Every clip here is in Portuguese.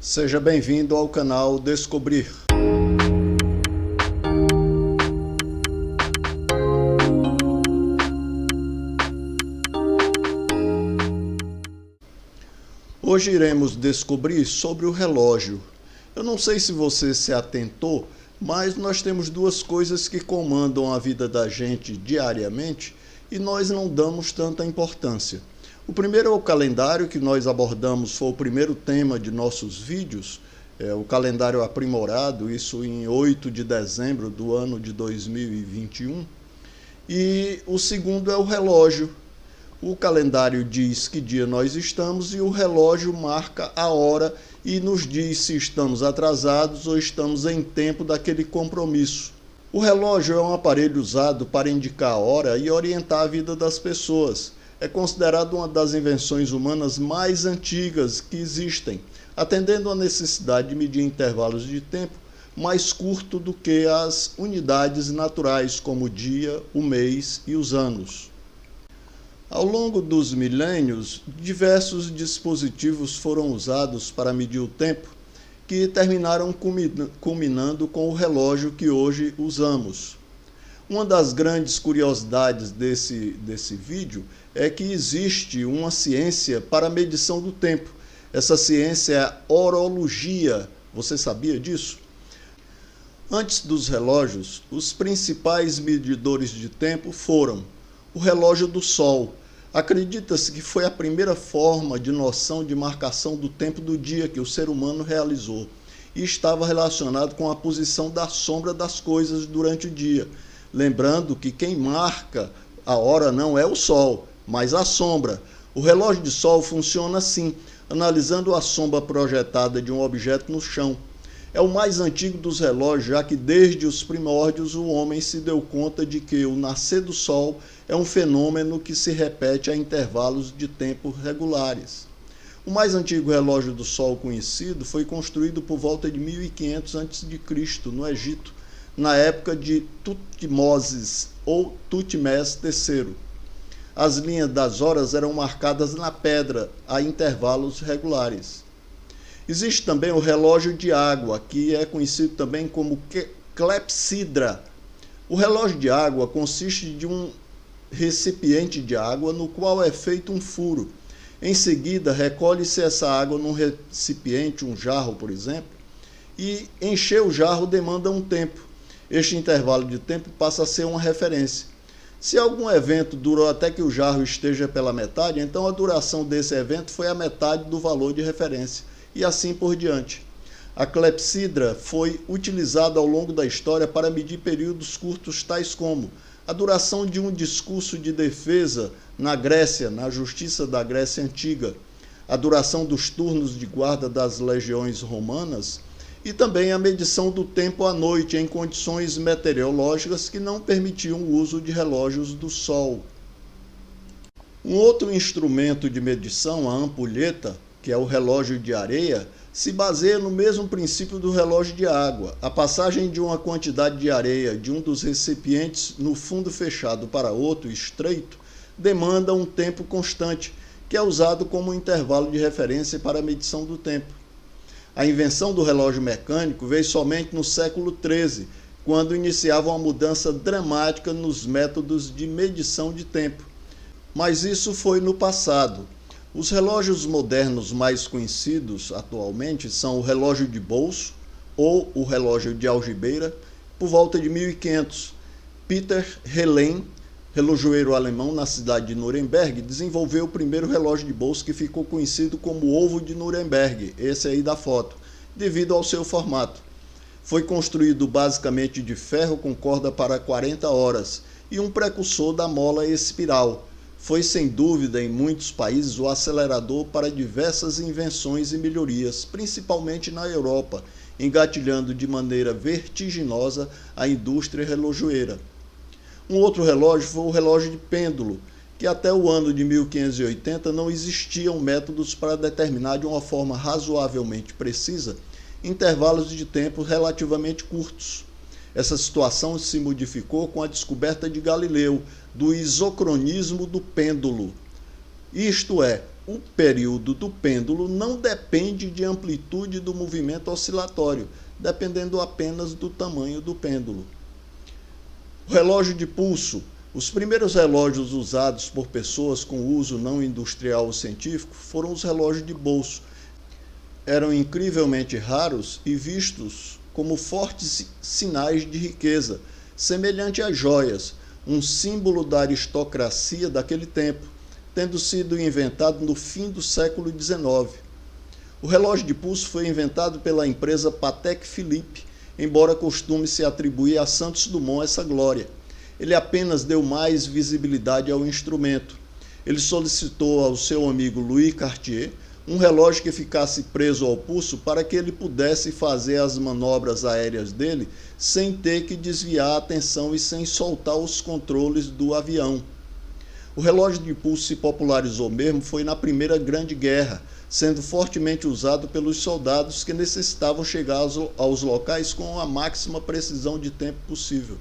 Seja bem-vindo ao canal Descobrir. Hoje iremos descobrir sobre o relógio. Eu não sei se você se atentou, mas nós temos duas coisas que comandam a vida da gente diariamente e nós não damos tanta importância. O primeiro é o calendário, que nós abordamos, foi o primeiro tema de nossos vídeos, o calendário aprimorado, isso em 8 de dezembro do ano de 2021. E o segundo é o relógio. O calendário diz que dia nós estamos e o relógio marca a hora e nos diz se estamos atrasados ou estamos em tempo daquele compromisso. O relógio é um aparelho usado para indicar a hora e orientar a vida das pessoas. É considerado uma das invenções humanas mais antigas que existem, atendendo à necessidade de medir intervalos de tempo mais curto do que as unidades naturais, como o dia, o mês e os anos. Ao longo dos milênios, diversos dispositivos foram usados para medir o tempo, que terminaram culminando com o relógio que hoje usamos. Uma das grandes curiosidades desse vídeo é que existe uma ciência para a medição do tempo. Essa ciência é a horologia. Você sabia disso? Antes dos relógios, os principais medidores de tempo foram o relógio do Sol. Acredita-se que foi a primeira forma de noção de marcação do tempo do dia que o ser humano realizou e estava relacionado com a posição da sombra das coisas durante o dia. Lembrando que quem marca a hora não é o Sol, mas a sombra. O relógio de sol funciona assim, analisando a sombra projetada de um objeto no chão. É o mais antigo dos relógios, já que desde os primórdios o homem se deu conta de que o nascer do sol é um fenômeno que se repete a intervalos de tempo regulares. O mais antigo relógio do sol conhecido foi construído por volta de 1500 a.C., no Egito, na época de Tutmoses ou Tutmés III. As linhas das horas eram marcadas na pedra a intervalos regulares. Existe também o relógio de água, que é conhecido também como clepsidra. O relógio de água consiste de um recipiente de água no qual é feito um furo. Em seguida, recolhe-se essa água num recipiente, um jarro, por exemplo, e encher o jarro demanda um tempo. Este intervalo de tempo passa a ser uma referência. Se algum evento durou até que o jarro esteja pela metade, então a duração desse evento foi a metade do valor de referência, e assim por diante. A clepsidra foi utilizada ao longo da história para medir períodos curtos, tais como a duração de um discurso de defesa na Grécia, na Justiça da Grécia Antiga, a duração dos turnos de guarda das legiões romanas, e também a medição do tempo à noite em condições meteorológicas que não permitiam o uso de relógios do sol. Um outro instrumento de medição, a ampulheta, que é o relógio de areia, se baseia no mesmo princípio do relógio de água. A passagem de uma quantidade de areia de um dos recipientes no fundo fechado para outro estreito demanda um tempo constante, que é usado como intervalo de referência para a medição do tempo. A invenção do relógio mecânico veio somente no século XIII, quando iniciava uma mudança dramática nos métodos de medição de tempo. Mas isso foi no passado. Os relógios modernos mais conhecidos atualmente são o relógio de bolso ou o relógio de algibeira, por volta de 1500. Peter Helen, relojoeiro alemão na cidade de Nuremberg, desenvolveu o primeiro relógio de bolso, que ficou conhecido como ovo de Nuremberg, esse aí da foto, devido ao seu formato. Foi construído basicamente de ferro com corda para 40 horas e um precursor da mola espiral. Foi sem dúvida em muitos países o acelerador para diversas invenções e melhorias, principalmente na Europa, engatilhando de maneira vertiginosa a indústria relojoeira. Um outro relógio foi o relógio de pêndulo, que até o ano de 1580 não existiam métodos para determinar de uma forma razoavelmente precisa intervalos de tempo relativamente curtos. Essa situação se modificou com a descoberta de Galileu do isocronismo do pêndulo. Isto é, o período do pêndulo não depende de amplitude do movimento oscilatório, dependendo apenas do tamanho do pêndulo. O relógio de pulso. Os primeiros relógios usados por pessoas com uso não industrial ou científico foram os relógios de bolso. Eram incrivelmente raros e vistos como fortes sinais de riqueza, semelhante às joias, um símbolo da aristocracia daquele tempo, tendo sido inventado no fim do século XIX. O relógio de pulso foi inventado pela empresa Patek Philippe, embora costume-se atribuir a Santos Dumont essa glória. Ele apenas deu mais visibilidade ao instrumento. Ele solicitou ao seu amigo Louis Cartier um relógio que ficasse preso ao pulso para que ele pudesse fazer as manobras aéreas dele sem ter que desviar a atenção e sem soltar os controles do avião. O relógio de pulso se popularizou mesmo foi na Primeira Grande Guerra, sendo fortemente usado pelos soldados que necessitavam chegar aos locais com a máxima precisão de tempo possível.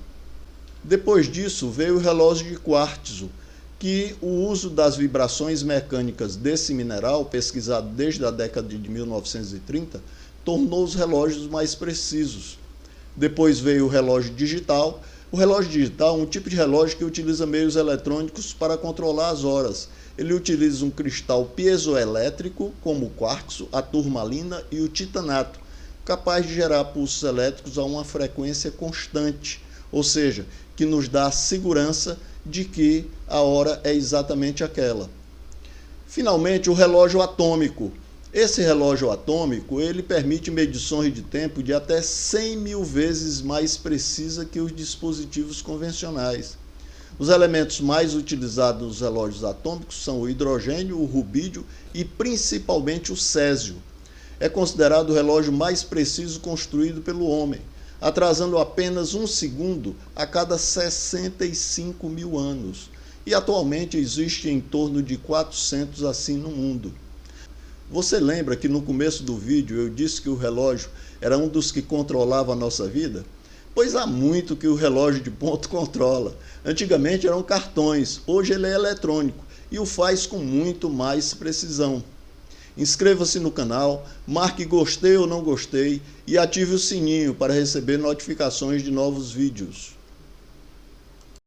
Depois disso veio o relógio de quartzo, que o uso das vibrações mecânicas desse mineral, pesquisado desde a década de 1930, tornou os relógios mais precisos. Depois veio o relógio digital. O relógio digital é um tipo de relógio que utiliza meios eletrônicos para controlar as horas. Ele utiliza um cristal piezoelétrico, como o quartzo, a turmalina e o titanato, capaz de gerar pulsos elétricos a uma frequência constante, ou seja, que nos dá a segurança de que a hora é exatamente aquela. Finalmente, o relógio atômico. Esse relógio atômico, ele permite medições de tempo de até 100 mil vezes mais precisa que os dispositivos convencionais. Os elementos mais utilizados nos relógios atômicos são o hidrogênio, o rubídio e principalmente o césio. É considerado o relógio mais preciso construído pelo homem, atrasando apenas 1 segundo a cada 65 mil anos. E atualmente existe em torno de 400 assim no mundo. Você lembra que no começo do vídeo eu disse que o relógio era um dos que controlava a nossa vida? Pois há muito que o relógio de ponto controla. Antigamente eram cartões, hoje ele é eletrônico e o faz com muito mais precisão. Inscreva-se no canal, marque gostei ou não gostei e ative o sininho para receber notificações de novos vídeos.